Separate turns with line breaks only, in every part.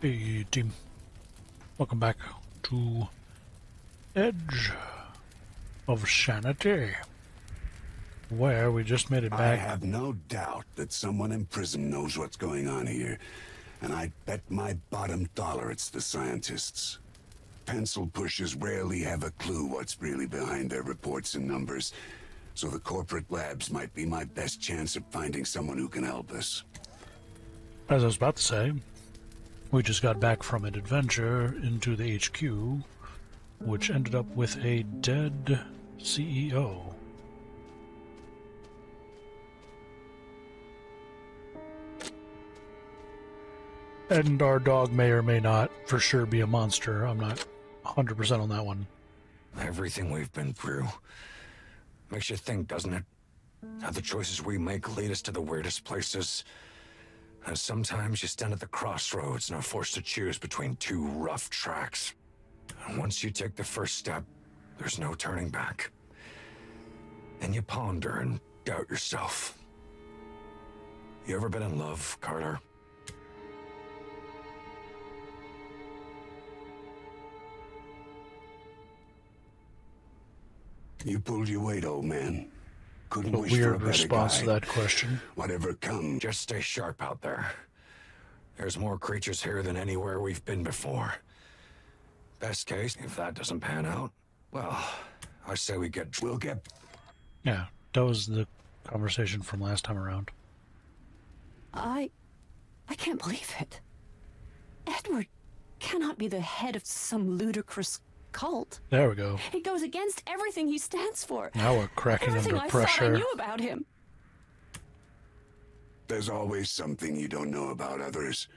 Hey team, welcome back to Edge of Sanity, where we just made it back.
I have no doubt that someone in PRISM knows what's going on here, and I'd bet my bottom dollar it's the scientists. Pencil pushers rarely have a clue what's really behind their reports and numbers, so the corporate labs might be my best chance of finding someone who can help us.
As I was about to say, we just got back from an adventure into the HQ, which ended up with a dead CEO. And our dog may or may not for sure be a monster. I'm not 100% on that one.
Everything we've been through makes you think, doesn't it? How the choices we make lead us to the weirdest places. And sometimes you stand at the crossroads and are forced to choose between two rough tracks. And once you take the first step, there's no turning back. And you ponder and doubt yourself. You ever been in love, Carter?
You pulled your weight, old man. Couldn't
A
wish for a
weird
better
response
guy.
to that question.
Whatever comes.
Just stay sharp out there. There's more creatures here than anywhere we've been before. Best case, if that doesn't pan out, well, I say we'll get...
Yeah, that was the conversation from last time around.
I can't believe it. Edward cannot be the head of some ludicrous cult.
There we go.
It goes against everything he stands for.
Now we're cracking
Everything
under
I thought I
pressure.
knew about him.
There's always something you don't know about others,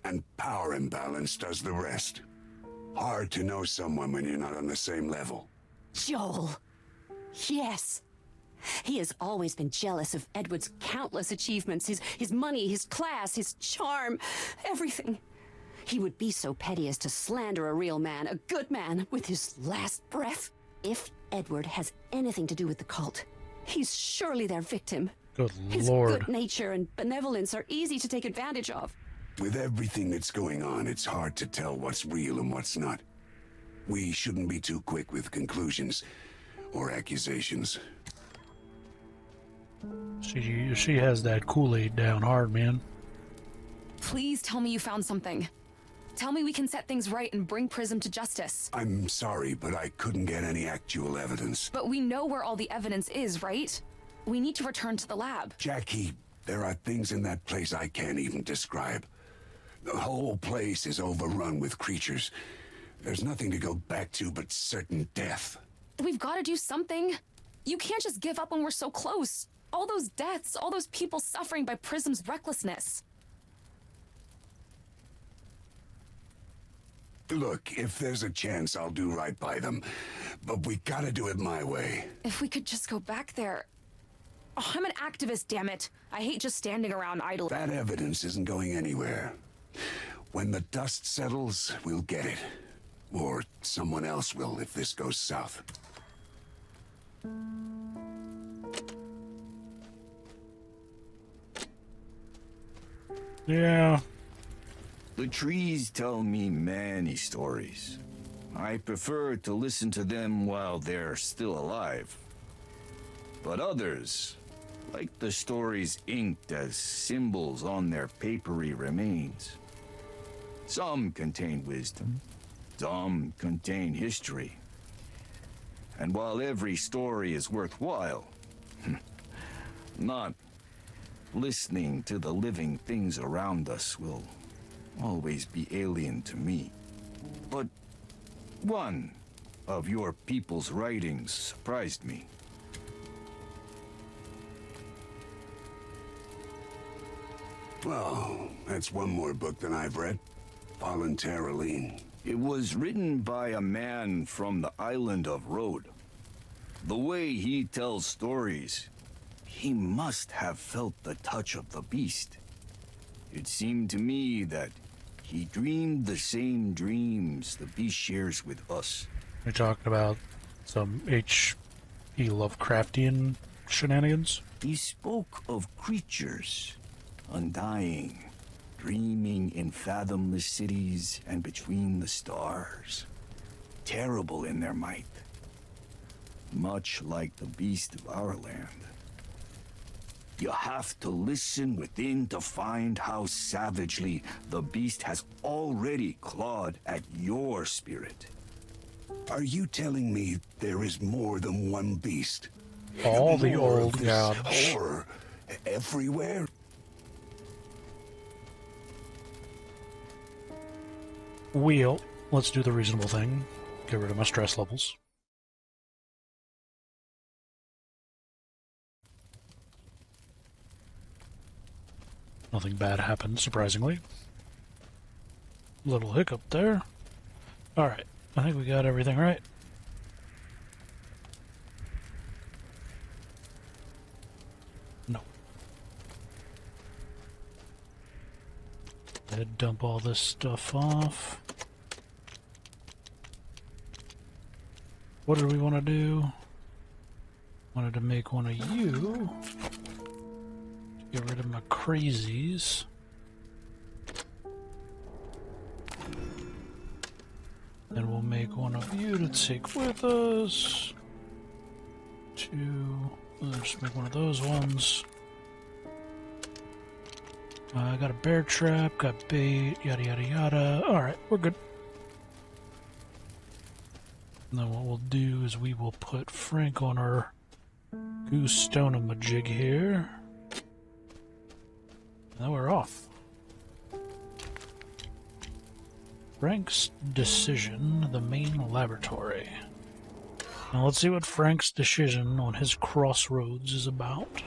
and power imbalance does the rest. Hard to know someone when you're not on the same level.
Joel. Yes. He has always been jealous of Edward's countless achievements, his money, his class, his charm, everything. He would be so petty as to slander a real man, a good man, with his last breath. If Edward has anything to do with the cult, he's surely their victim.
Good
His
lord.
good nature and benevolence are easy to take advantage of.
With everything that's going on, it's hard to tell what's real and what's not. We shouldn't be too quick with conclusions or accusations.
She has that Kool-Aid down hard, man.
Please tell me you found something. Tell me we can set things right and bring PRISM to justice.
I'm sorry, but I couldn't get any actual evidence.
But we know where all the evidence is, right? We need to return to the lab.
Jackie, there are things in that place I can't even describe. The whole place is overrun with creatures. There's nothing to go back to but certain death.
We've got to do something. You can't just give up when we're so close. All those deaths, all those people suffering by PRISM's recklessness.
Look, if there's a chance, I'll do right by them. But we gotta do it my way.
If we could just go back there. Oh, I'm an activist, damn it. I hate just standing around idle.
That evidence isn't going anywhere. When the dust settles, we'll get it. Or someone else will if this goes south.
Yeah.
The trees tell me many stories. I prefer to listen to them while they're still alive. But others, like the stories inked as symbols on their papery remains. Some contain wisdom, some contain history. And while every story is worthwhile, not listening to the living things around us will always be alien to me. But one of your people's writings surprised me.
Well, that's one more book than I've read. Voluntarily.
It was written by a man from the island of Rhodes. The way he tells stories, he must have felt the touch of the beast. It seemed to me that he dreamed the same dreams the beast shares with us.
We're talking about some H.P. Lovecraftian shenanigans.
He spoke of creatures, undying, dreaming in fathomless cities and between the stars. Terrible in their might. Much like the beast of our land. You have to listen within to find how savagely the beast has already clawed at your spirit.
Are you telling me there is more than one beast?
All the
More of
old
this
gods.
horror everywhere?
Let's do the reasonable thing. Get rid of my stress levels. Nothing bad happened, surprisingly. Little hiccup there. Alright, I think we got everything right. No. I'd dump all this stuff off. What did we want to do? Wanted to make one of you. Get rid of my crazies. Then we'll make one of you to take with us. Just make one of those ones. I got a bear trap, got bait, yada yada yada. Alright, we're good. And then what we'll do is we will put Frank on our goose stone-a-majig here. And then we're off. Frank's decision, the main laboratory. Now let's see what Frank's decision on his crossroads is about.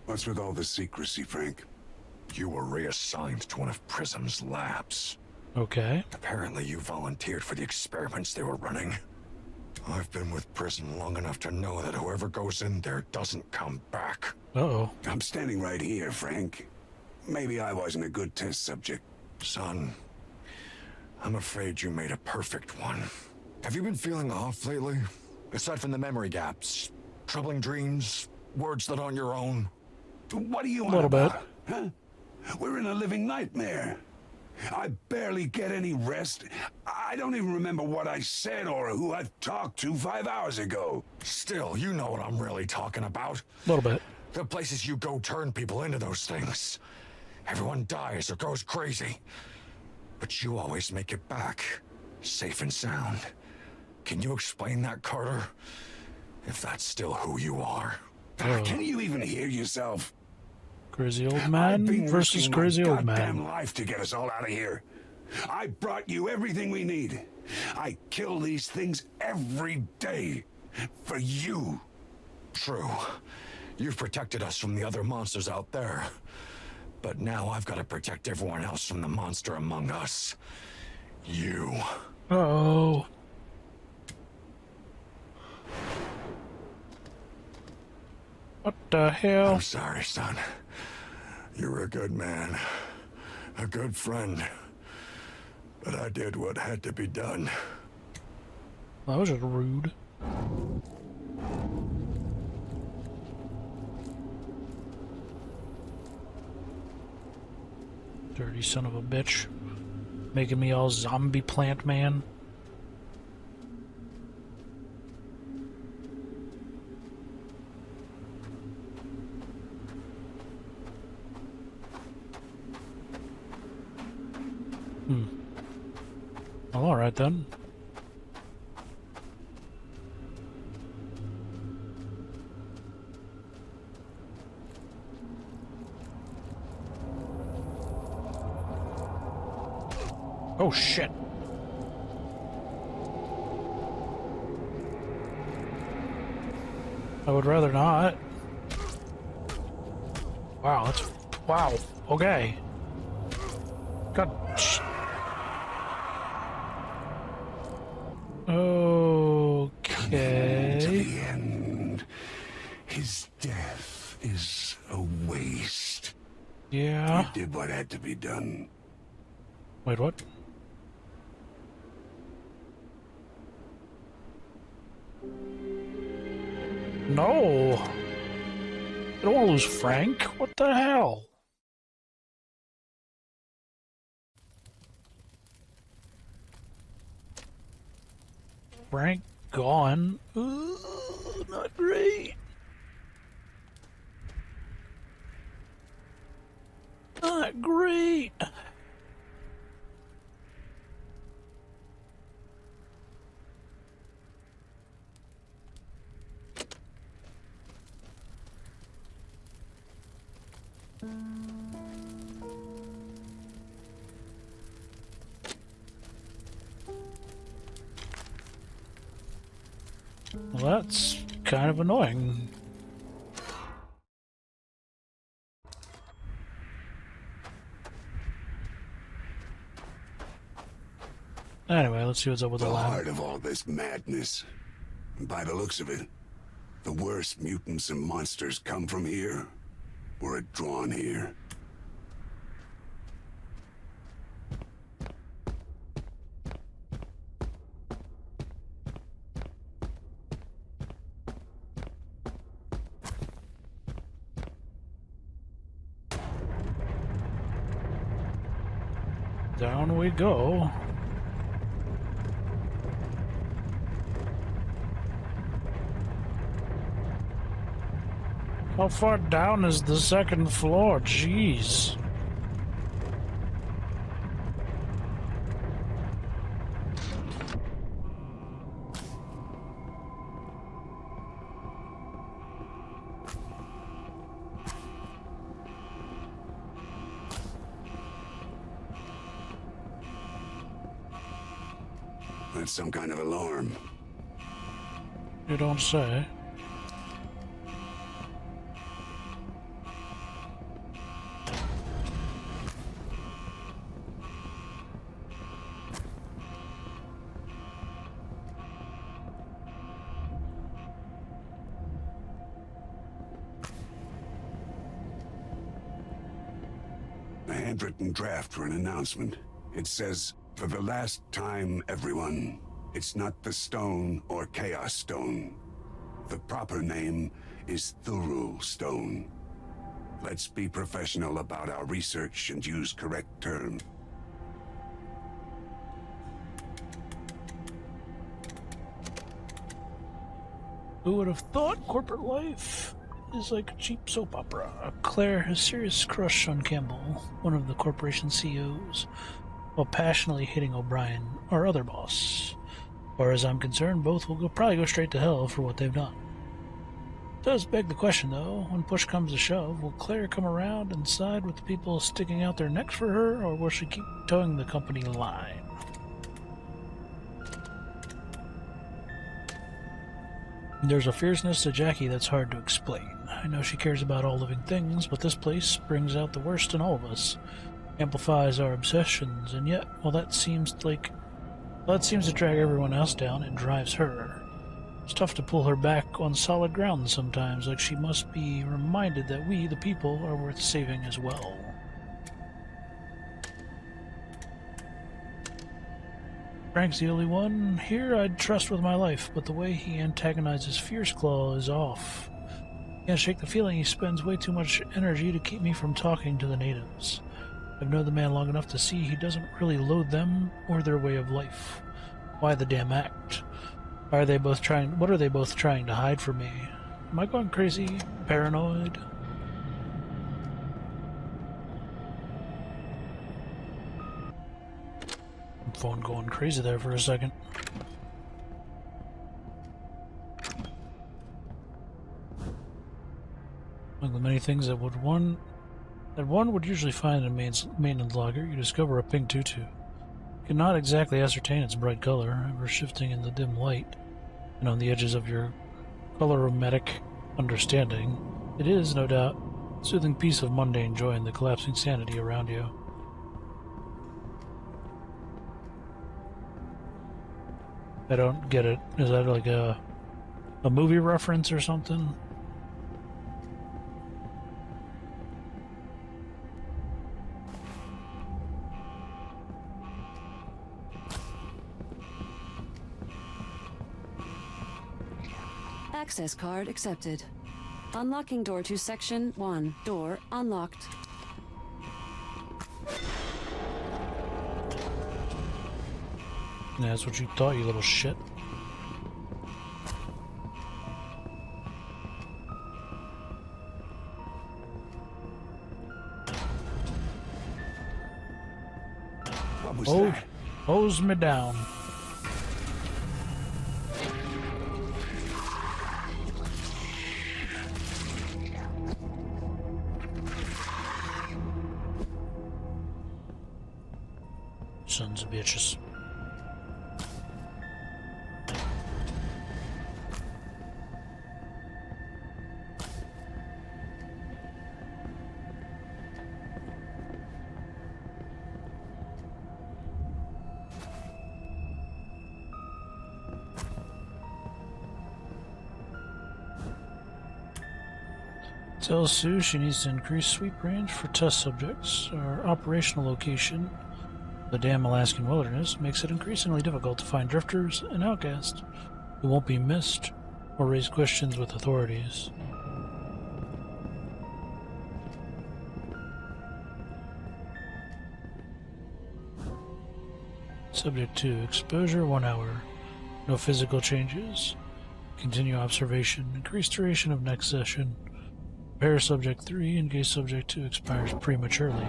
What's with all the secrecy, Frank?
You were reassigned to one of PRISM's labs.
Okay.
Apparently you volunteered for the experiments they were running. I've been with PRISM long enough to know that whoever goes in there doesn't come back.
Uh-oh.
I'm standing right here, Frank. Maybe I wasn't a good test subject.
Son, I'm afraid you made a perfect one. Have you been feeling off lately? Aside from the memory gaps, troubling dreams, words that aren't your own?
What do you want
Little
about? Huh? We're in a living nightmare. I barely get any rest. I don't even remember what I said or who I talked to 5 hours ago.
Still, you know what I'm really talking about.
A little bit.
The places you go turn people into those things. Everyone dies or goes crazy. But you always make it back, safe and sound. Can you explain that, Carter? If that's still who you are.
Can you even hear yourself?
Crazy old
I've
man
been
versus
risking
crazy
my
old
goddamn
man.
life to get us all out of here. I brought you everything we need. I kill these things every day. For you.
True. You've protected us from the other monsters out there. But now I've got to protect everyone else from the monster among us. You.
Uh-oh. What the hell?
I'm sorry, son. You were a good man. A good friend. But I did what had to be done.
That was just rude. Dirty son of a bitch. Making me all zombie plant man. Well, alright then. Oh shit. I would rather not. Wow, that's... Wow, okay. God... Okay.
To the end. His death is a waste.
Yeah.
He did what had to be done.
Wait, what? No! I don't want to lose Frank. What the hell? Frank gone. Ooh, not great. Not great. Well, that's kind of annoying. Anyway, let's see what's up with the lab.
heart of all this madness. And by the looks of it, the worst mutants and monsters come from here, or are drawn here.
Down we go. How far down is the second floor? Jeez.
That's some kind of alarm.
You don't say.
A handwritten draft for an announcement. It says, "For the last time, everyone, it's not the stone or Chaos Stone. The proper name is Cthulhu Stone. Let's be professional about our research and use correct terms."
Who would have thought corporate life is like a cheap soap opera? Claire has serious crush on Campbell, one of the corporation CEOs, while passionately hitting O'Brien, our other boss. As far as I'm concerned, both will probably go straight to hell for what they've done. It does beg the question, though, when push comes to shove, will Claire come around and side with the people sticking out their necks for her, or will she keep towing the company line? There's a fierceness to Jackie that's hard to explain. I know she cares about all living things, but this place brings out the worst in all of us, amplifies our obsessions, and yet, while that seems to drag everyone else down, it drives her. It's tough to pull her back on solid ground sometimes, like she must be reminded that we, the people, are worth saving as well. Frank's the only one here I'd trust with my life, but the way he antagonizes Fierce Claw is off. Can't shake the feeling he spends way too much energy to keep me from talking to the natives. I've known the man long enough to see he doesn't really loathe them or their way of life. Why the damn act? What are they both trying to hide from me? Am I going crazy? Paranoid? Phone going crazy there for a second. Among the many things that one would usually find in a maintenance logger, you discover a pink tutu. You cannot exactly ascertain its bright color, ever shifting in the dim light, and on the edges of your colorimetric understanding. It is, no doubt, a soothing piece of mundane joy in the collapsing sanity around you. I don't get it. Is that like a movie reference or something?
Access card accepted. Unlocking door to section 1. Door unlocked.
That's what you thought, you little shit.
What was
Oh,
that?
hose me down. Sons of bitches. Tells Sue she needs to increase sweep range for test subjects. Our operational location, the damn Alaskan wilderness, makes it increasingly difficult to find drifters and outcasts who won't be missed or raise questions with authorities. Subject 2, exposure 1 hour. No physical changes. Continue observation. Increase duration of next session. Prepare subject 3 in case subject 2 expires prematurely.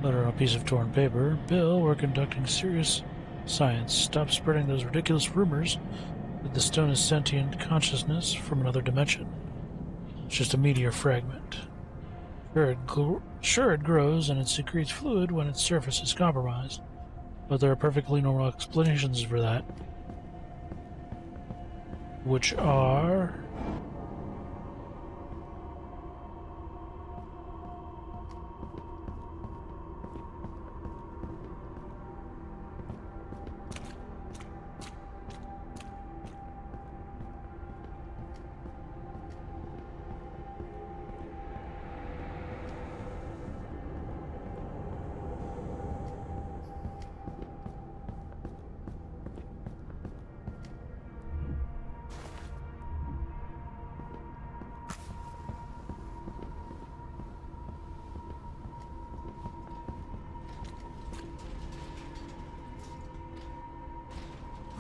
Letter on a piece of torn paper. Bill, we're conducting serious science. Stop spreading those ridiculous rumors that the stone is sentient consciousness from another dimension. It's just a meteor fragment. Sure, it grows and it secretes fluid when its surface is compromised, but there are perfectly normal explanations for that. Which are...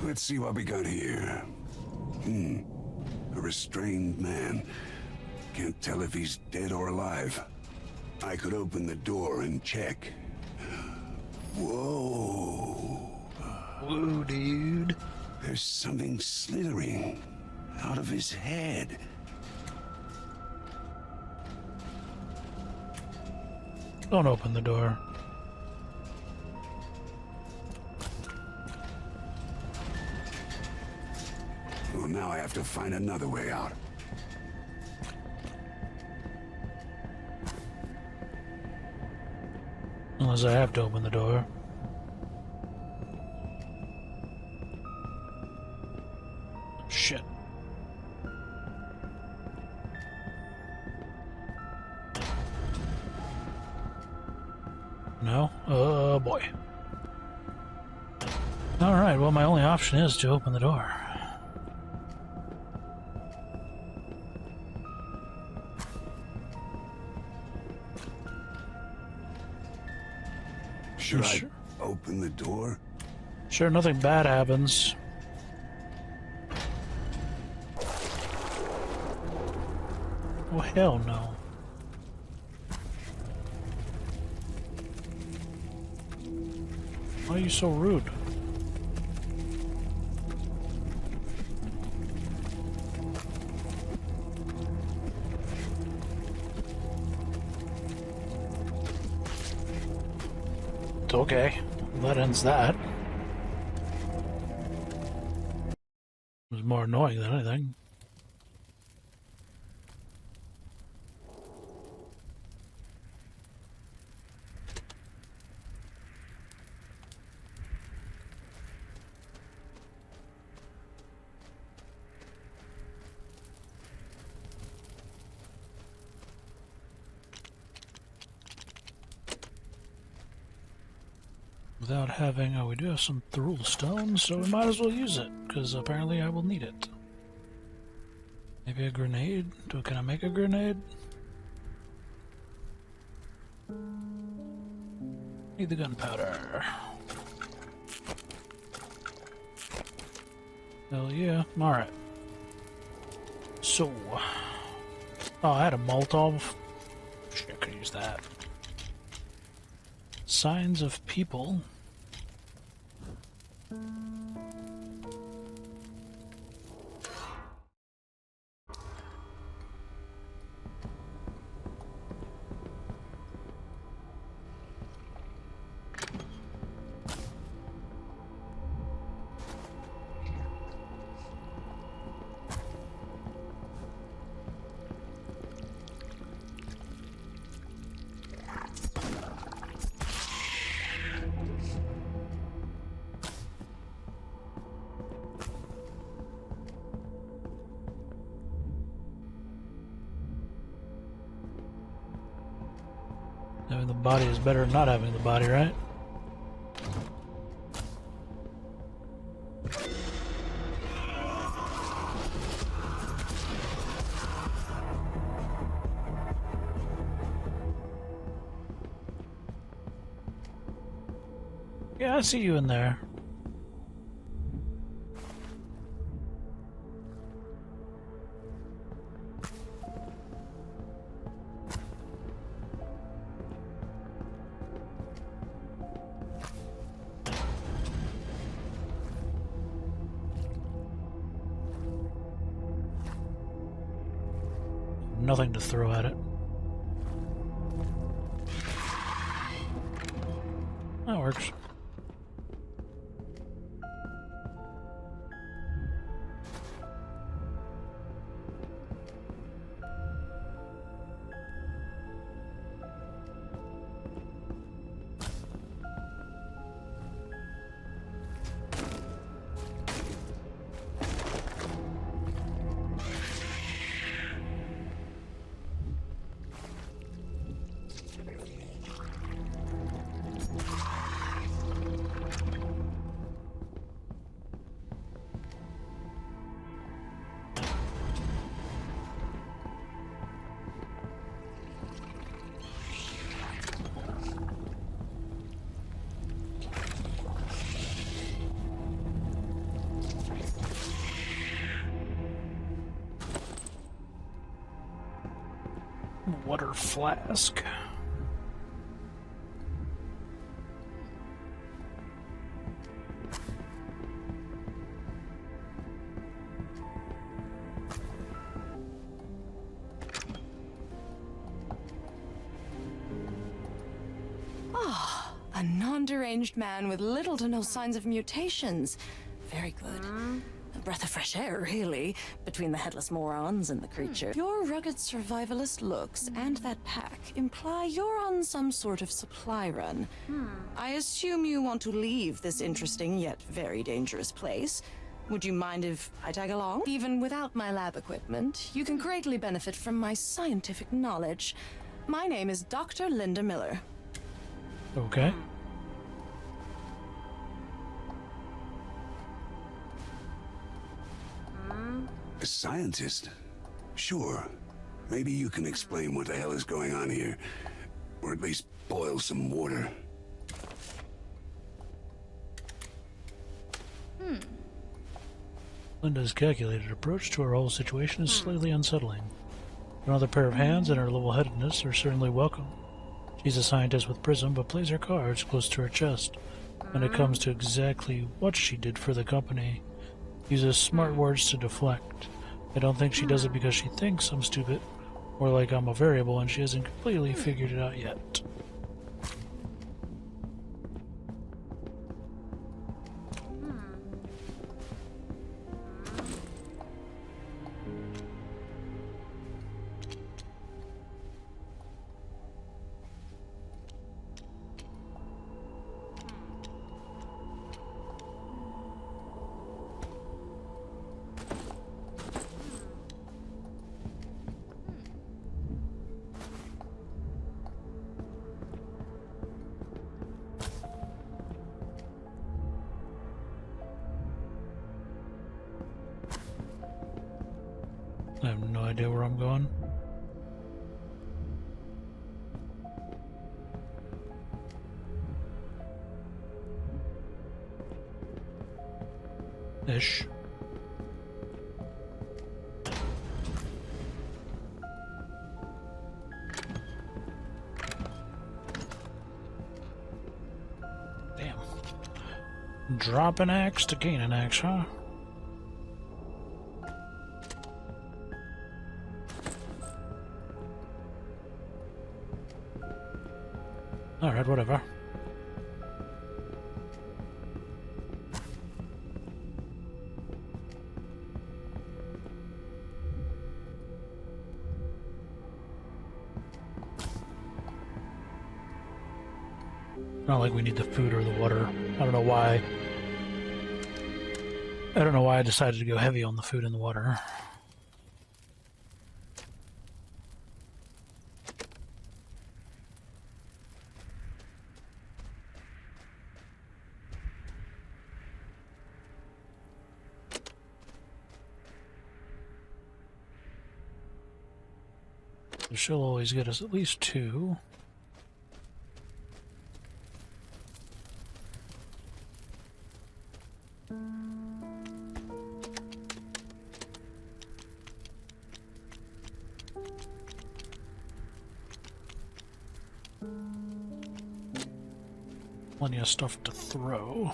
Let's see what we got here. A restrained man. Can't tell if he's dead or alive. I could open the door and check. Whoa.
Whoa, dude.
There's something slithering out of his head.
Don't open the door.
Well, now I have to find another way out.
Unless I have to open the door. Shit. No? Oh boy. Alright, well my only option is to open the door.
Should I open the door?
Sure, nothing bad happens. Oh, hell no. Why are you so rude? Okay, that ends that. It was more annoying than anything. without having... Oh, we do have some Thruel stone, so we might as well use it, because apparently I will need it. Maybe a grenade? Can I make a grenade? Need the gunpowder. Hell yeah. Alright. So... Oh, I had a Molotov. Shit, I could use that. Signs of people. Having the body is better than not having the body, right? Yeah, I see you in there. Nothing to throw at it. That works. Water flask.
A non-deranged man with little to no signs of mutations. Very good. A breath of fresh air, really, between the headless morons and the creature. Your rugged survivalist looks and that pack imply you're on some sort of supply run. I assume you want to leave this interesting yet very dangerous place. Would you mind if I tag along? Even without my lab equipment, you can greatly benefit from my scientific knowledge. My name is Dr. Linda Miller.
Okay.
A scientist? Sure. Maybe you can explain what the hell is going on here. Or at least boil some water.
Linda's calculated approach to her whole situation is slightly unsettling. Another pair of hands and her level-headedness are certainly welcome. She's a scientist with PRISM, but plays her cards close to her chest. When it comes to exactly what she did for the company, uses smart words to deflect. I don't think she does it because she thinks I'm stupid, or like I'm a variable and she hasn't completely figured it out yet. have no idea where I'm going. Ish. Damn. Drop an axe to gain an axe, huh? Alright, whatever. Not like we need the food or the water. I don't know why. I don't know why I decided to go heavy on the food and the water. She'll always get us at least 2. Plenty of stuff to throw.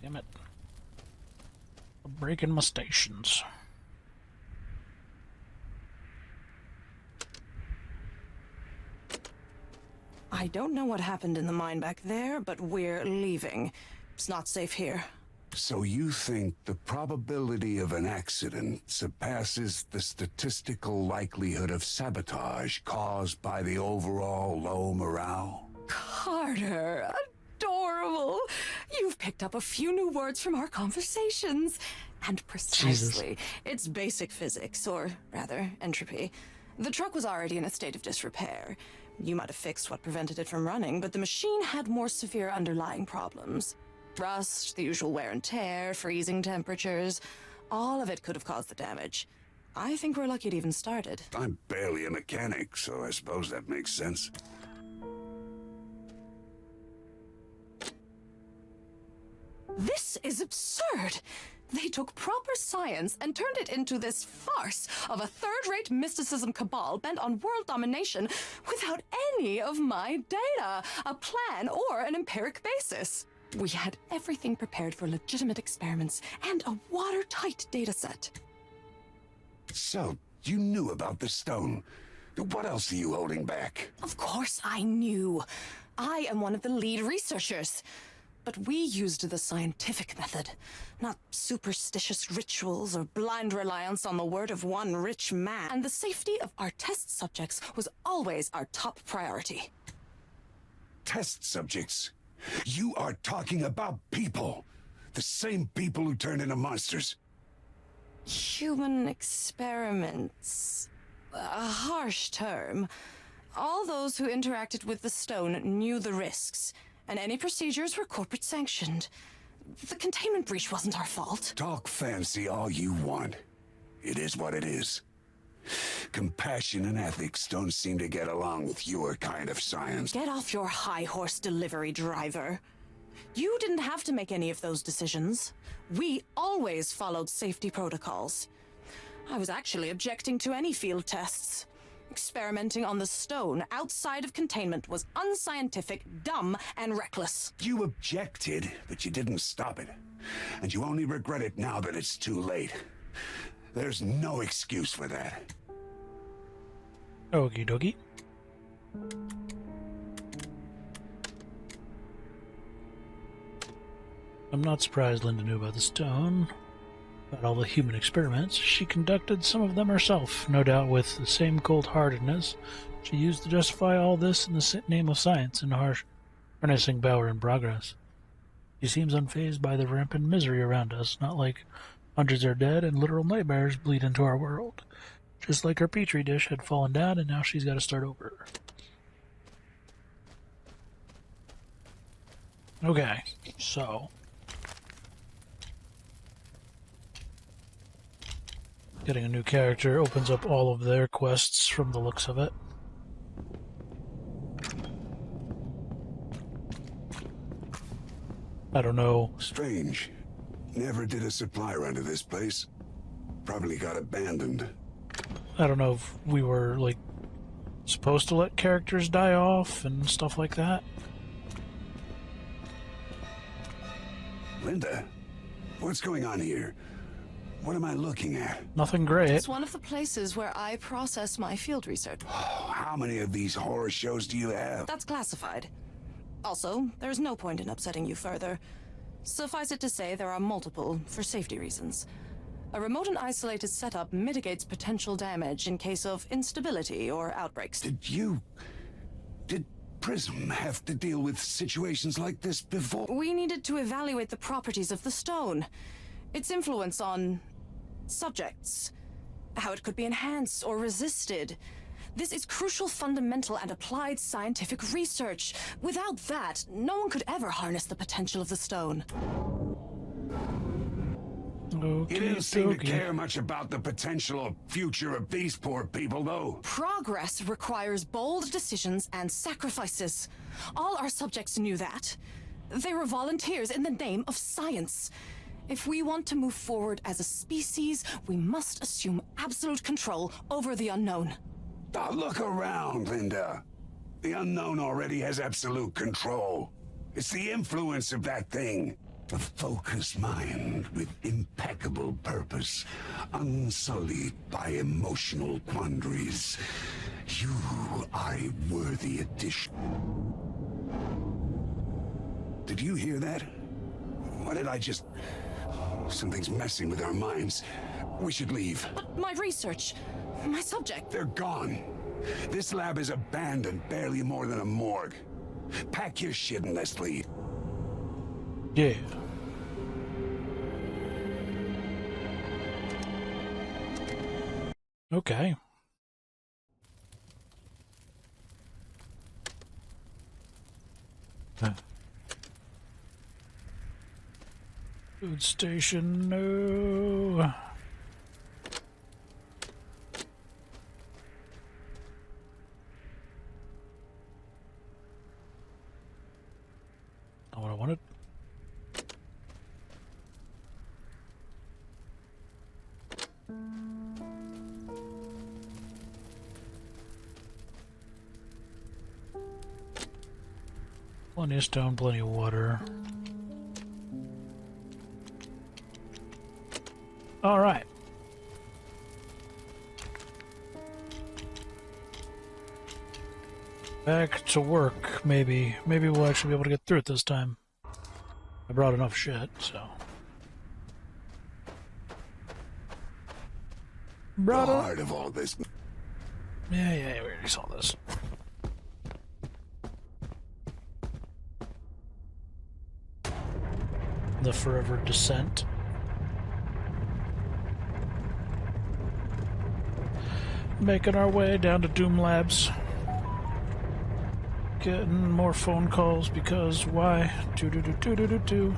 Damn it. I'm breaking my stations.
I don't know what happened in the mine back there, but we're leaving. It's not safe here.
So you think the probability of an accident surpasses the statistical likelihood of sabotage caused by the overall low morale?
Carter, adorable. You've picked up a few new words from our conversations. And precisely, it's basic physics, or rather, entropy. The truck was already in a state of disrepair. You might have fixed what prevented it from running, but the machine had more severe underlying problems. Rust, the usual wear and tear, freezing temperatures. All of it could have caused the damage. I think we're lucky it even started.
I'm barely a mechanic, so I suppose that makes sense.
This is absurd! They took proper science and turned it into this farce of a third-rate mysticism cabal bent on world domination without any of my data, a plan, or an empiric basis. We had everything prepared for legitimate experiments and a watertight data set.
So, you knew about the stone. What else are you holding back?
Of course I knew. I am one of the lead researchers. But we used the scientific method, not superstitious rituals or blind reliance on the word of one rich man. And the safety of our test subjects was always our top priority.
Test subjects? You are talking about people. The same people who turned into monsters.
Human experiments. A harsh term. All those who interacted with the stone knew the risks, and any procedures were corporate sanctioned. The containment breach wasn't our fault.
Talk fancy all you want. It is what it is. Compassion and ethics don't seem to get along with your kind of science.
Get off your high horse, delivery driver. You didn't have to make any of those decisions. We always followed safety protocols. I was actually objecting to any field tests. Experimenting on the stone outside of containment was unscientific, dumb, and reckless.
You objected, but you didn't stop it. And you only regret it now that it's too late. There's no excuse for that.
Okie dokie. I'm not surprised Linda knew about the stone. About all the human experiments. She conducted some of them herself, no doubt with the same cold-heartedness she used to justify all this in the name of science and harnessing power and progress. She seems unfazed by the rampant misery around us, not like hundreds are dead and literal nightmares bleed into our world. Just like her petri dish had fallen down and now she's got to start over. Okay, so getting a new character opens up all of their quests from the looks of it. I don't know.
Strange. Never did a supply run to this place. Probably got abandoned.
I don't know if we were, like, supposed to let characters die off and stuff like that.
Linda, what's going on here? What am I looking at?
Nothing great.
It's one of the places where I process my field research.
How many of these horror shows do you have?
That's classified. Also, there's no point in upsetting you further. Suffice it to say, there are multiple, for safety reasons. A remote and isolated setup mitigates potential damage in case of instability or outbreaks.
Did PRISM have to deal with situations like this before?
We needed to evaluate the properties of the stone, its influence on subjects, how it could be enhanced or resisted. This is crucial, fundamental, and applied scientific research. Without that, no one could ever harness the potential of the stone.
You didn't seem to care much about the potential or future of these poor people, though.
Progress requires bold decisions and sacrifices. All our subjects knew that. They were volunteers in the name of science. If we want to move forward as a species, we must assume absolute control over the unknown.
Now look around, Linda. The unknown already has absolute control. It's the influence of that thing. A focused mind with impeccable purpose, unsullied by emotional quandaries. You are a worthy addition. Did you hear that? What did I just... Something's messing with our minds. We should leave.
But my research, my subject...
They're gone. This lab is abandoned, barely more than a morgue. Pack your shit and let's leave.
Yeah. Okay. Food station, no. Not what I wanted. Plenty of stone, plenty of water. All right. Back to work, maybe. Maybe we'll actually be able to get through it this time. I brought enough shit, so.
The heart of all this.
Yeah, we already saw this. The forever descent. Making our way down to Doom Labs. Getting more phone calls because why? Do.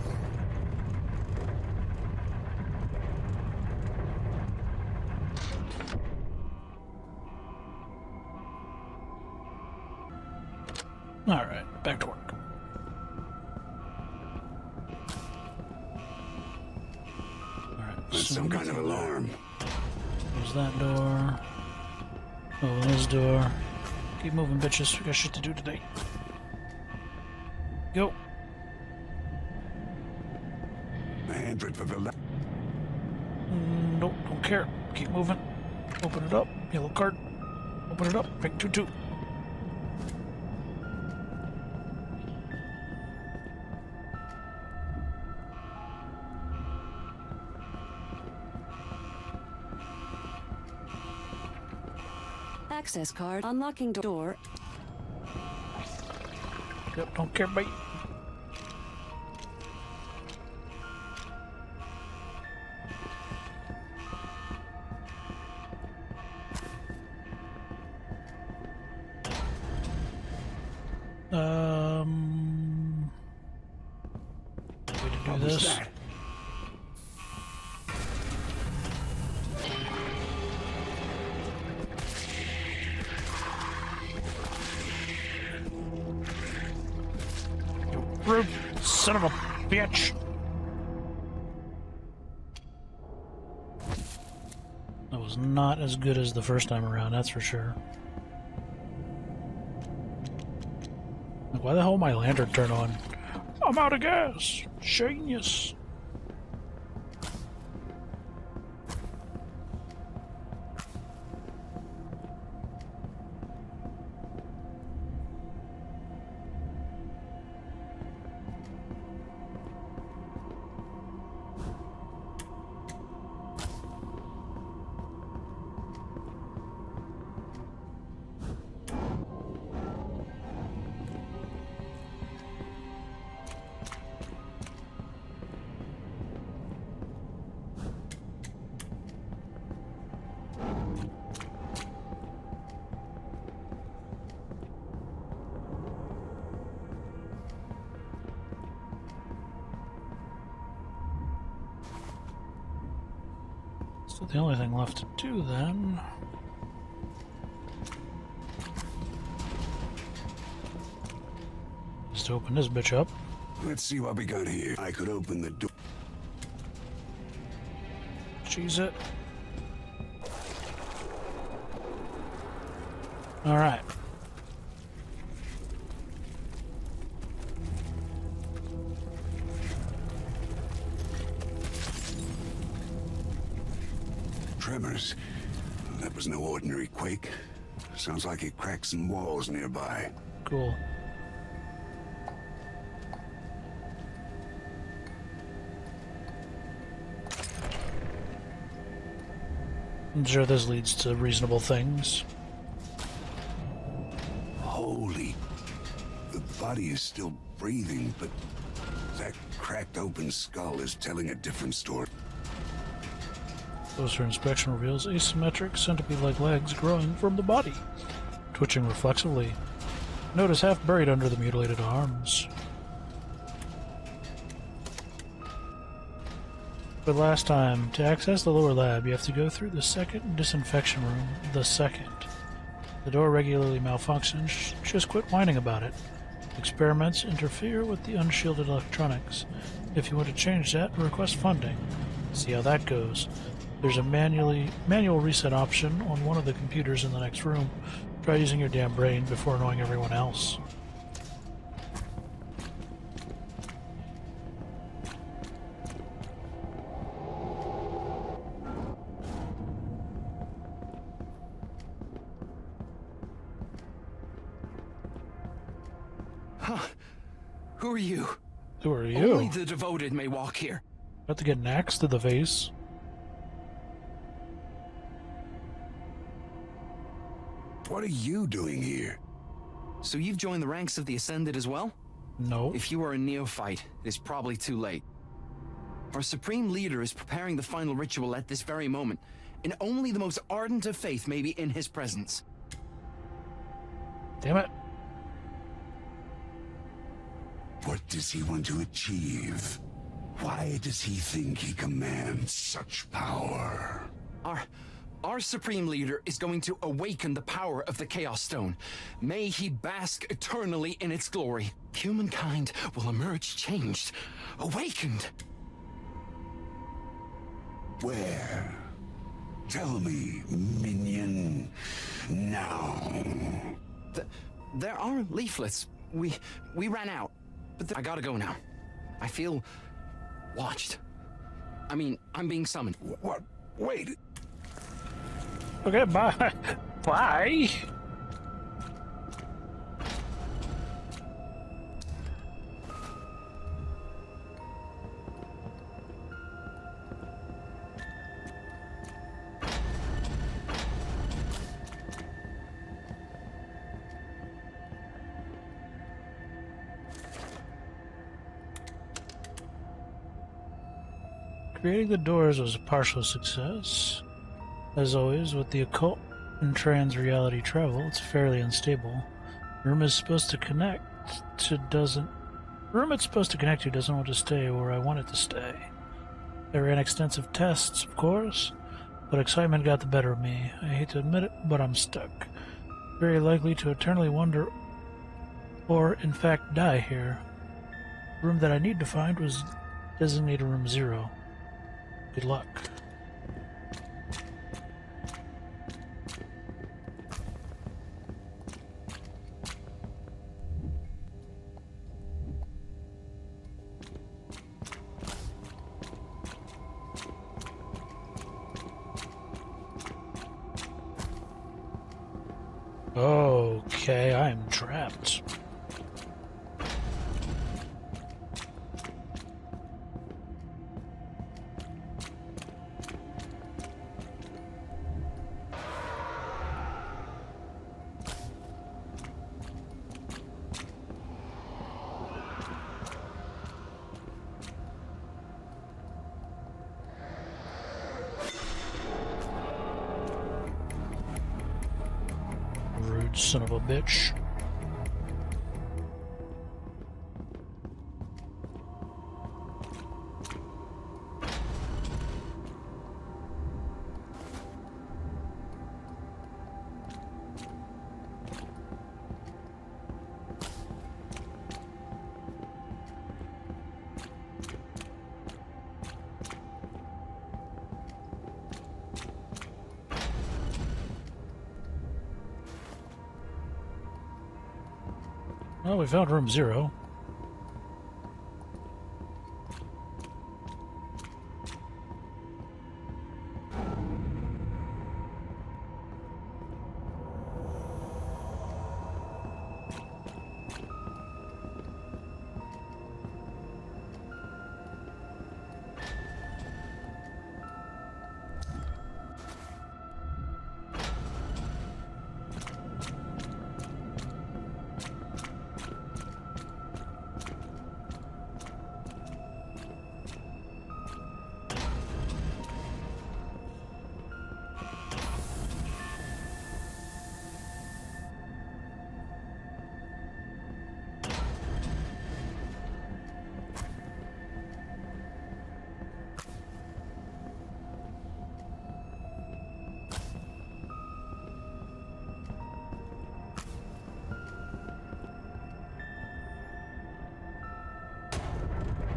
All right, back to work. All right.
That's some kind of alarm.
There's that door. Oh, this door. Keep moving, bitches. We got shit to do today. Go.
Android for the
Nope, don't care. Keep moving. Open it up. Yellow card. Open it up. Pick 2-2.
Access card. Unlocking door.
Yep, don't care, mate. do this. You rude son of a bitch! That was not as good as the first time around, that's for sure. Why the hell my lantern turn on? I'm out of gas! Genius! So the only thing left to do then is to open this bitch up.
Let's see what we got here. I could open the door.
Cheese it. Alright.
Tremors. That was no ordinary quake. Sounds like it cracked some walls nearby.
Cool. I'm sure this leads to reasonable things.
Holy... The body is still breathing, but that cracked open skull is telling a different story.
Closer inspection reveals asymmetric centipede-like legs growing from the body, twitching reflexively. Notice half buried under the mutilated arms. But last time, to access the lower lab, you have to go through the second disinfection room. The second. The door regularly malfunctions. Just quit whining about it. Experiments interfere with the unshielded electronics. If you want to change that, request funding. See how that goes. There's a manual reset option on one of the computers in the next room. Try using your damn brain before annoying everyone else.
Huh. Who are you?
Who are you?
Only the devoted may walk here.
About to get an axe to the face.
What are you doing here?
So you've joined the ranks of the Ascended as well?
No.
If you are a neophyte, it is probably too late. Our Supreme Leader is preparing the final ritual at this very moment, and only the most ardent of faith may be in his presence.
Damn it.
What does he want to achieve? Why does he think he commands such power?
Our Supreme Leader is going to awaken the power of the Chaos Stone. May he bask eternally in its glory. Humankind will emerge changed, awakened.
Where? Tell me, minion. Now.
There are leaflets. We ran out, but I gotta go now. I feel watched. I mean, I'm being summoned.
What? Wait.
Okay, bye. Bye. Creating the doors was a partial success. As always, with the occult and trans-reality travel, it's fairly unstable. The room is supposed to connect to doesn't The room it's supposed to connect to doesn't want to stay where I want it to stay. I ran extensive tests, of course, but excitement got the better of me. I hate to admit it, but I'm stuck. Very likely to eternally wonder or, in fact, die here. The room that I need to find was designated Room 0. Good luck. Okay, I am trapped. Rude son of a bitch. Well, we found Room 0.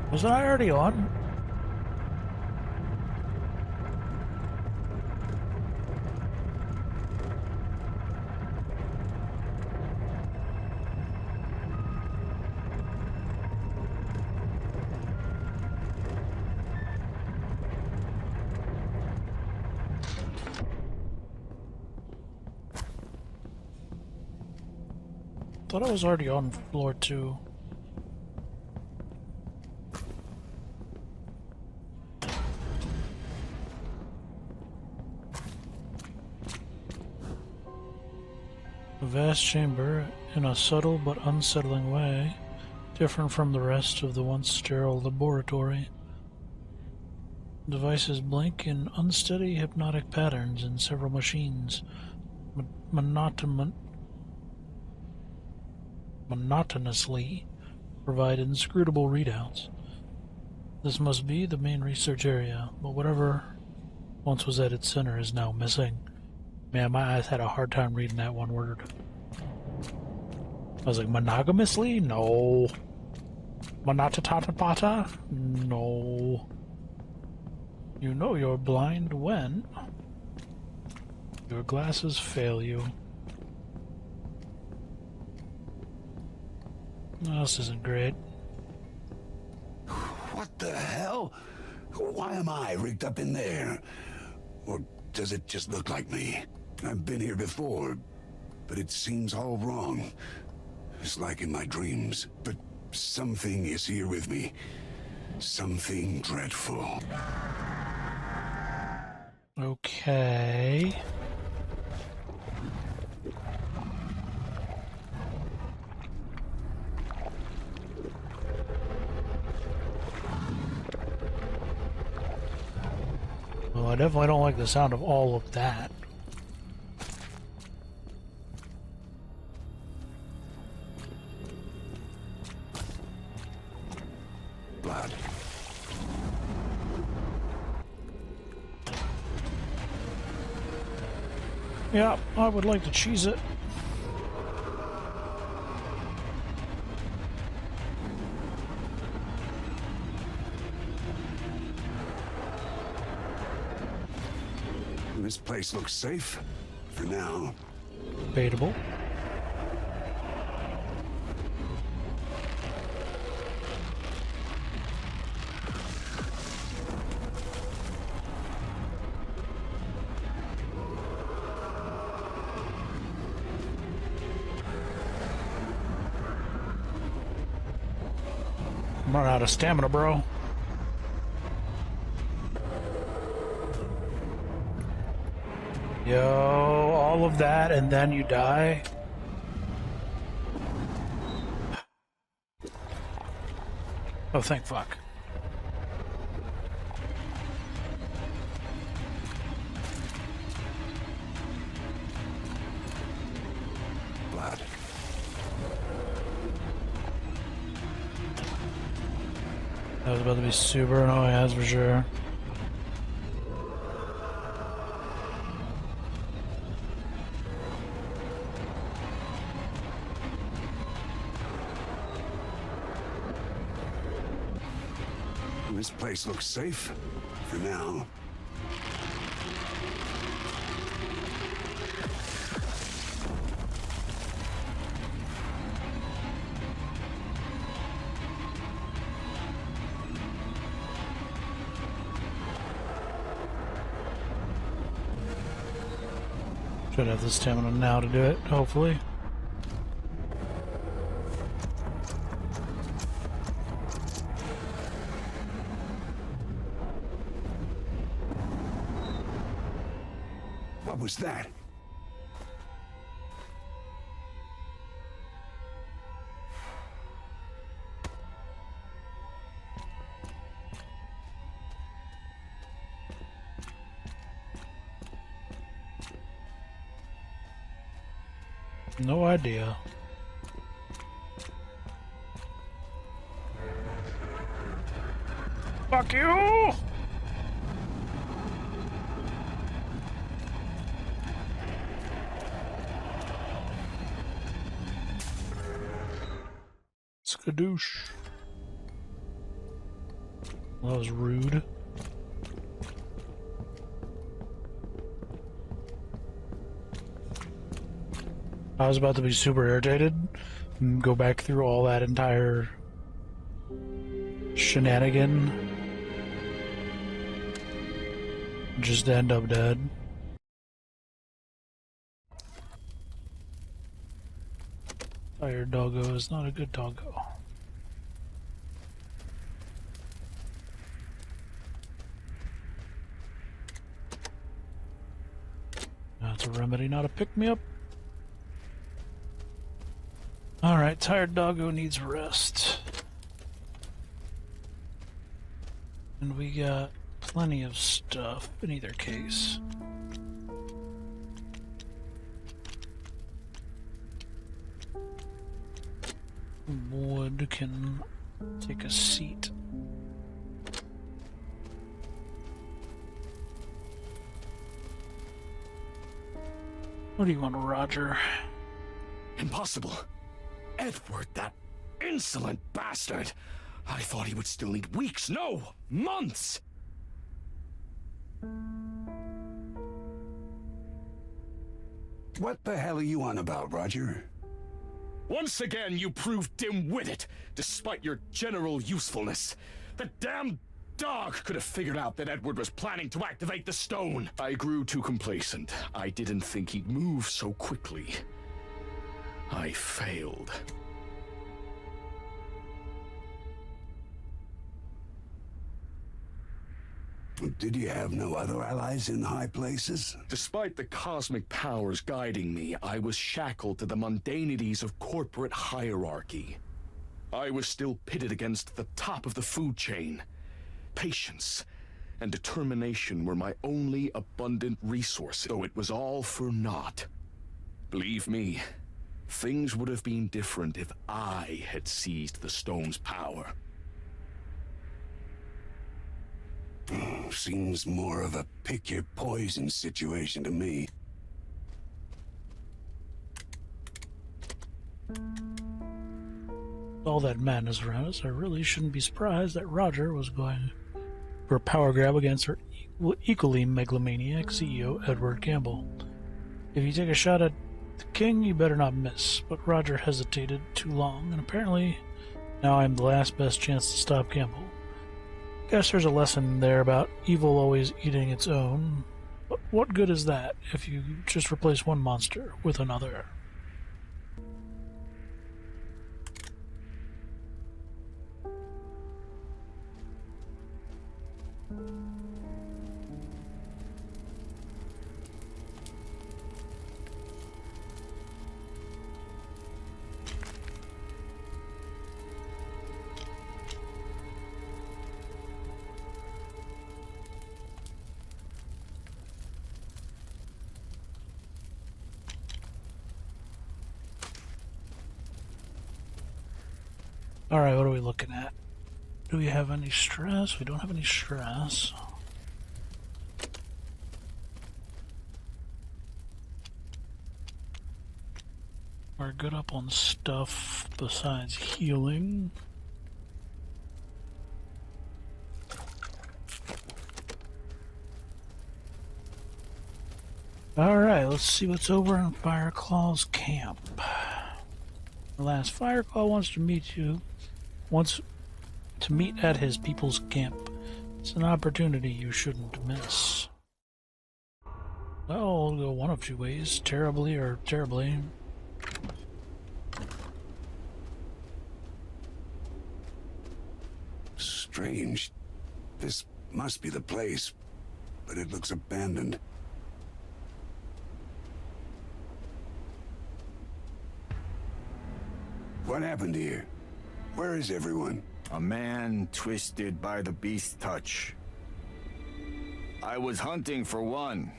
Was I already on? Thought I was already on floor 2. A vast chamber, in a subtle but unsettling way, different from the rest of the once sterile laboratory. Devices blink in unsteady hypnotic patterns in several machines, monotonously provide inscrutable readouts. This must be the main research area, but whatever once was at its center is now missing. Man, my eyes had a hard time reading that one word. I was like, monogamously? No. Monotatapata? No. You know you're blind when your glasses fail you. No, this isn't great.
What the hell? Why am I rigged up in there? Or does it just look like me? I've been here before, but it seems all wrong. It's like in my dreams, but something is here with me. Something dreadful.
Okay. Well, I definitely don't like the sound of all of that.
blood.
Yeah, I would like to cheese it.
This place looks safe. For now.
Debatable. I'm running out of stamina, bro. Yo, all of that and then you die? Oh, thank fuck.
Blood.
That was about to be super annoying, that's for sure.
This place looks safe. For now.
Should have the stamina now to do it, hopefully.
What was that?
No idea. Fuck you! Skadoosh. Well, that was rude. I was about to be super irritated and go back through all that entire shenanigan. Just end up dead. Tired doggo is not a good doggo. That's a remedy, not a pick-me-up. Alright, tired doggo needs rest. And we got plenty of stuff in either case. Wood can take a seat. What do you want, Roger?
Impossible. Edward, that insolent bastard. I thought he would still need weeks, no, months.
What the hell are you on about, Roger?
Once again, you proved dim-witted, despite your general usefulness. The damn dog could have figured out that Edward was planning to activate the stone. I grew too complacent. I didn't think he'd move so quickly. I failed.
Did you have no other allies in high places?
Despite the cosmic powers guiding me, I was shackled to the mundanities of corporate hierarchy. I was still pitted against the top of the food chain. Patience and determination were my only abundant resources, though it was all for naught. Believe me, things would have been different if I had seized the stone's power.
Seems more of a pick your poison situation to me.
All that madness around us, I really shouldn't be surprised that Roger was going for a power grab against her equally megalomaniac CEO, Edward Campbell. If you take a shot at the king, you better not miss. But Roger hesitated too long, and apparently now I'm the last best chance to stop Campbell. Guess there's a lesson there about evil always eating its own. But what good is that if you just replace one monster with another? Alright, what are we looking at? Do we have any stress? We don't have any stress. We're good up on stuff besides healing. Alright, let's see what's over in Fireclaw's camp. The last Fireclaw wants to meet at his people's camp. It's an opportunity you shouldn't miss. Well, it'll go one of two ways, terribly or terribly.
Strange. This must be the place, but it looks abandoned. What happened here? Where is everyone?
A man twisted by the beast's touch. I was hunting for one.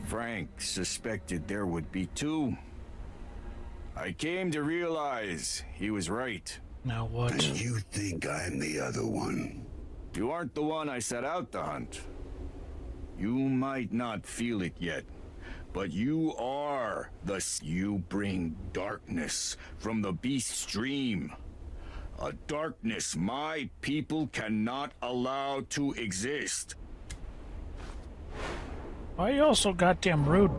Frank suspected there would be two. I came to realize he was right.
Now what?
And you think I'm the other one?
You aren't the one I set out to hunt. You might not feel it yet, but you are the... You bring darkness from the beast's dream. A darkness my people cannot allow to exist.
Why are you all so goddamn rude?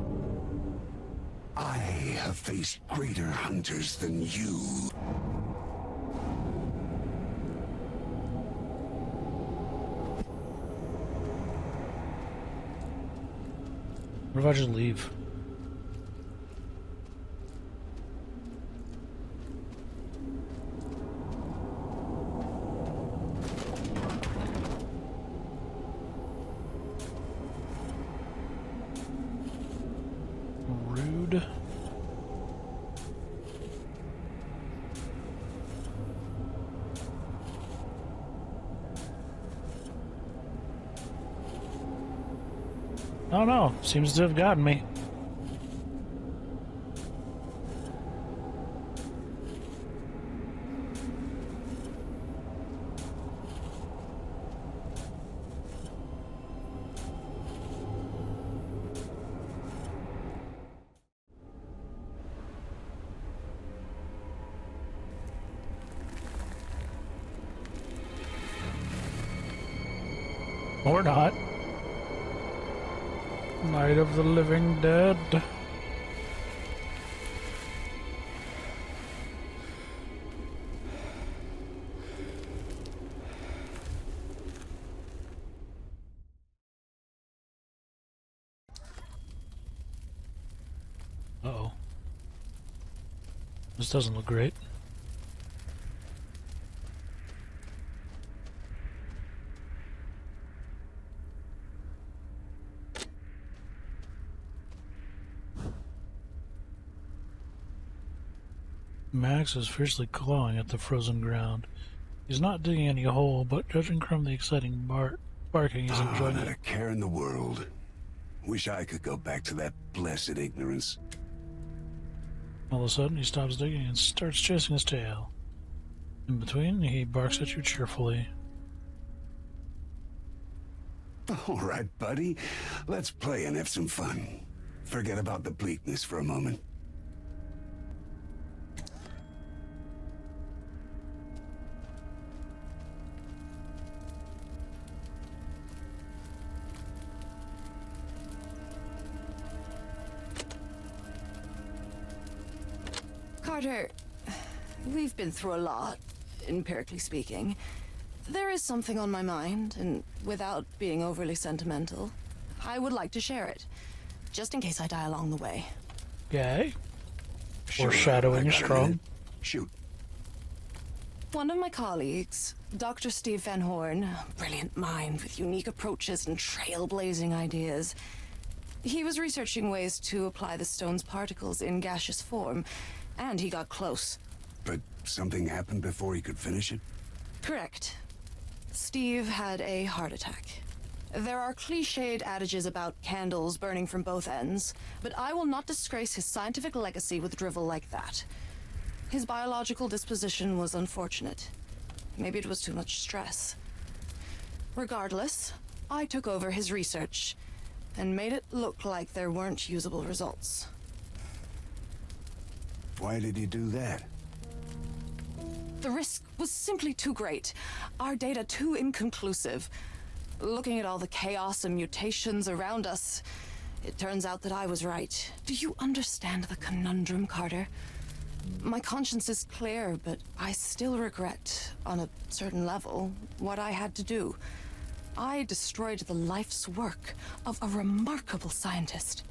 I have faced greater hunters than you.
What if I just leave? Rude. I don't know. Seems to have gotten me. Or not. Night of the Living Dead. Uh-oh. This doesn't look great. Max is fiercely clawing at the frozen ground. He's not digging any hole, but judging from the exciting barking, he's enjoying
Not
it.
a care in the world. Wish I could go back to that blessed ignorance.
All of a sudden, he stops digging and starts chasing his tail. In between, he barks at you cheerfully.
All right, buddy. Let's play and have some fun. Forget about the bleakness for a moment.
Carter, we've been through a lot, empirically speaking. There is something on my mind, and without being overly sentimental, I would like to share it, just in case I die along the way.
Okay.
Sure,
Foreshadowing
I
is
got a
strong.
minute. Shoot.
One of my colleagues, Dr. Steve Van Horn, a brilliant mind with unique approaches and trailblazing ideas, he was researching ways to apply the stone's particles in gaseous form, and he got close.
But something happened before he could finish it?
Correct. Steve had a heart attack. There are cliched adages about candles burning from both ends, but I will not disgrace his scientific legacy with drivel like that. His biological disposition was unfortunate. Maybe it was too much stress. Regardless, I took over his research and made it look like there weren't usable results.
Why did he do that?
The risk was simply too great. Our data too inconclusive. Looking at all the chaos and mutations around us, it turns out that I was right. Do you understand the conundrum, Carter? My conscience is clear, but I still regret, on a certain level, what I had to do. I destroyed the life's work of a remarkable scientist.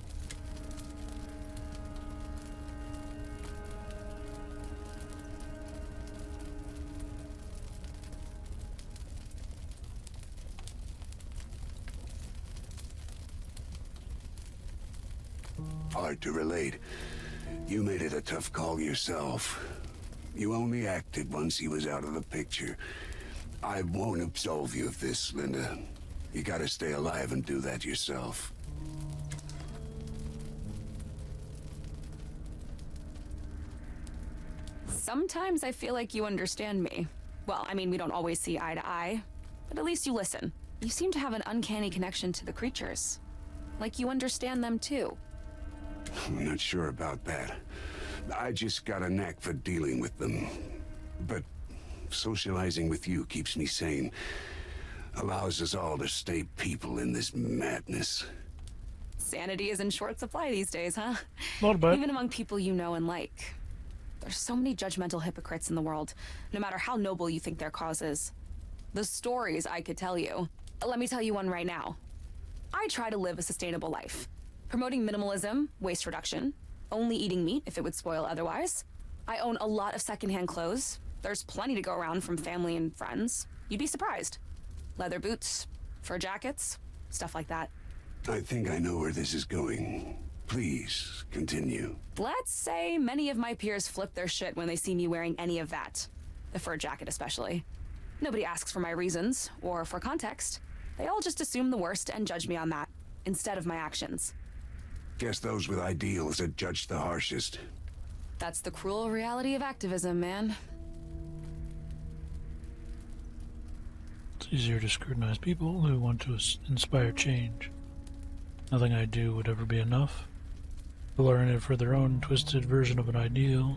Hard to relate. You made it a tough call yourself. You only acted once he was out of the picture. I won't absolve you of this, Linda. You gotta stay alive and do that yourself.
Sometimes I feel like you understand me. Well, I mean, we don't always see eye to eye, but at least you listen. You seem to have an uncanny connection to the creatures. Like you understand them too.
I'm not sure about that. I just got a knack for dealing with them. But socializing with you keeps me sane. Allows us all to stay people in this madness.
Sanity is in short supply these days, huh?
Not bad.
Even among people you know and like. There's so many judgmental hypocrites in the world, no matter how noble you think their cause is. The stories I could tell you. Let me tell you one right now. I try to live a sustainable life, promoting minimalism, waste reduction, only eating meat if it would spoil otherwise. I own a lot of secondhand clothes. There's plenty to go around from family and friends. You'd be surprised. Leather boots, fur jackets, stuff like that.
I think I know where this is going. Please, continue.
Let's say many of my peers flip their shit when they see me wearing any of that. The fur jacket especially. Nobody asks for my reasons, or for context. They all just assume the worst and judge me on that, instead of my actions.
Guess those with ideals are judged the harshest.
That's the cruel reality of activism, man.
It's easier to scrutinize people who want to inspire change. Nothing I do would ever be enough. To learn it for their own twisted version of an ideal,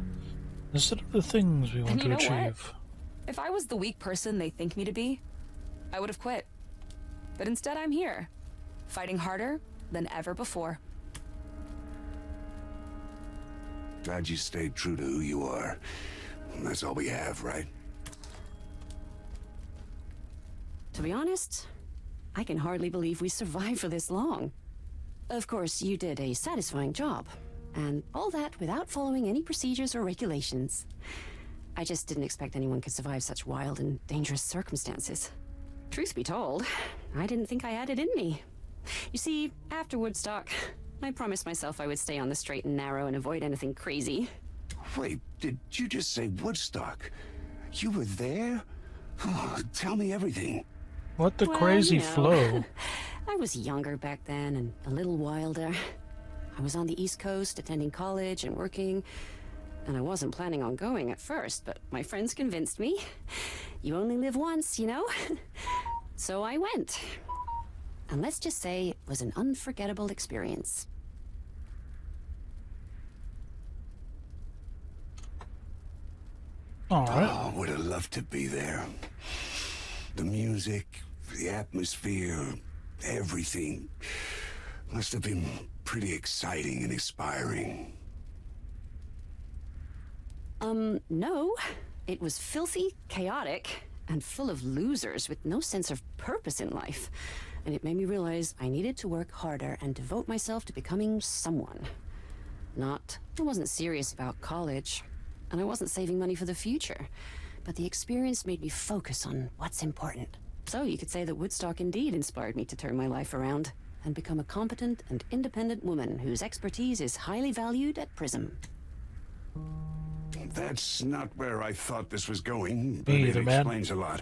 instead of the things we want
And
to
you know
achieve.
what? If I was the weak person they think me to be, I would have quit. But instead I'm here, fighting harder than ever before.
Glad you stayed true to who you are. That's all we have, right?
To be honest, I can hardly believe we survived for this long. Of course, you did a satisfying job, and all that without following any procedures or regulations. I just didn't expect anyone could survive such wild and dangerous circumstances. Truth be told, I didn't think I had it in me. You see, after Woodstock, I promised myself I would stay on the straight and narrow and avoid anything crazy.
Wait, did you just say Woodstock? You were there? Tell me everything.
What the
Well,
crazy
you know,
flow?
I was younger back then and a little wilder. I was on the East Coast attending college and working, and I wasn't planning on going at first, but my friends convinced me. You only live once, you know? So I went. And let's just say it was an unforgettable experience.
All right.
Oh, would have loved to be there. The music, the atmosphere, everything must have been pretty exciting and inspiring.
No. It was filthy, chaotic, and full of losers with no sense of purpose in life. And it made me realize I needed to work harder and devote myself to becoming someone. I wasn't serious about college, and I wasn't saving money for the future. But the experience made me focus on what's important. So you could say that Woodstock indeed inspired me to turn my life around and become a competent and independent woman whose expertise is highly valued at PRISM.
That's not where I thought this was going, but
Me
it
either, man.
explains a lot.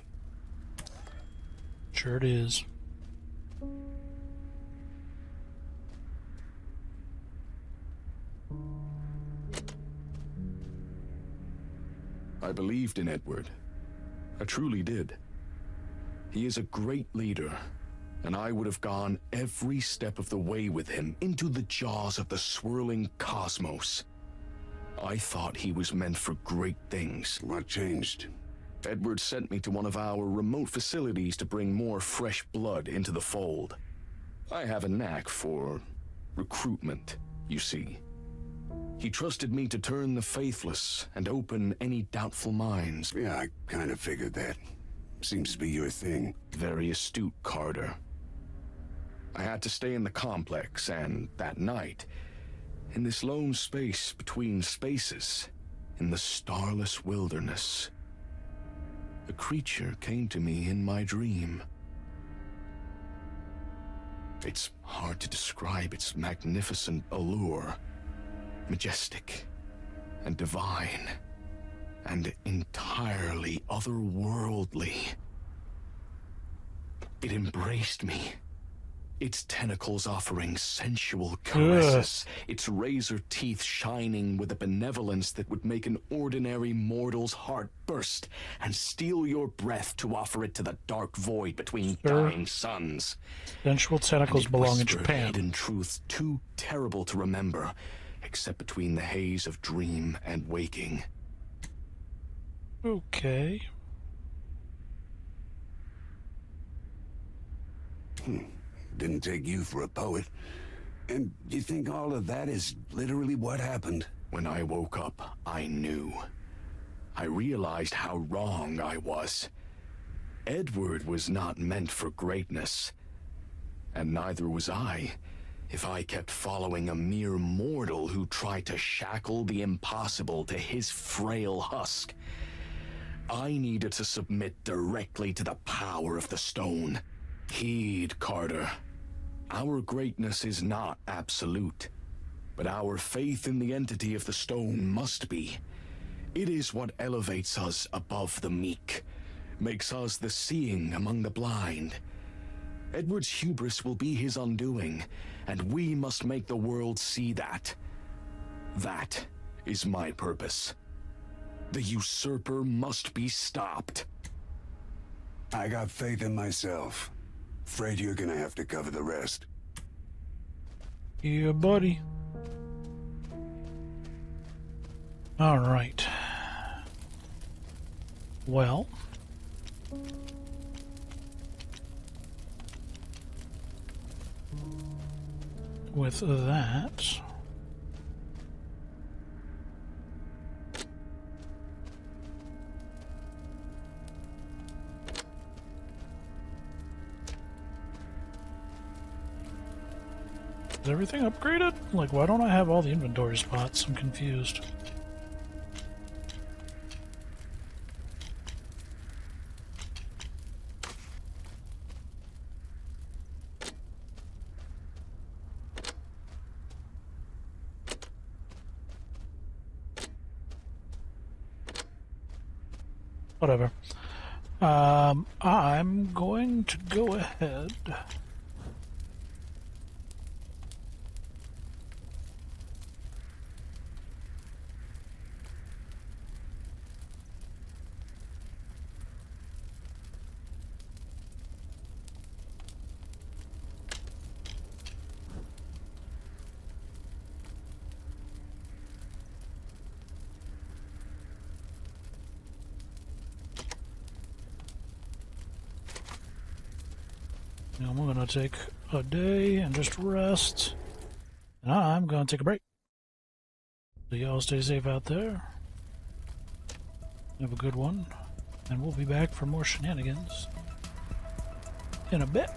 Sure it is.
I believed in Edward. I truly did. He is a great leader, and I would have gone every step of the way with him into the jaws of the swirling cosmos. I thought he was meant for great things.
What changed?
Edward sent me to one of our remote facilities to bring more fresh blood into the fold. I have a knack for recruitment, you see. He trusted me to turn the faithless and open any doubtful minds.
Yeah, I kind of figured that. Seems to be your thing.
Very astute, Carter. I had to stay in the complex, and that night, in this lone space between spaces, in the starless wilderness, a creature came to me in my dream. It's hard to describe its magnificent allure. Majestic and divine and entirely otherworldly. It embraced me, its tentacles offering sensual caresses, its razor teeth shining with a benevolence that would make an ordinary mortal's heart burst and steal your breath to offer it to the dark void between dying suns.
Sensual tentacles belong in Japan.
Hidden truths too terrible to remember, except between the haze of dream and waking.
Okay.
Didn't take you for a poet. And you think all of that is literally what happened?
When I woke up, I knew. I realized how wrong I was. Edward was not meant for greatness. And neither was I, if I kept following a mere mortal who tried to shackle the impossible to his frail husk. I needed to submit directly to the power of the stone. Heed, Carter. Our greatness is not absolute, but our faith in the entity of the stone must be. It is what elevates us above the meek, makes us the seeing among the blind. Edward's hubris will be his undoing, and we must make the world see that. That is my purpose. The usurper must be stopped.
I got faith in myself. Afraid you're gonna have to cover the rest.
Yeah, buddy. All right. Well. With that... Is everything upgraded? Like, why don't I have all the inventory spots? I'm confused. Whatever. I'm going to go ahead. I'm gonna take a day and just rest. And I'm gonna take a break. So y'all stay safe out there. Have a good one. And we'll be back for more shenanigans in a bit.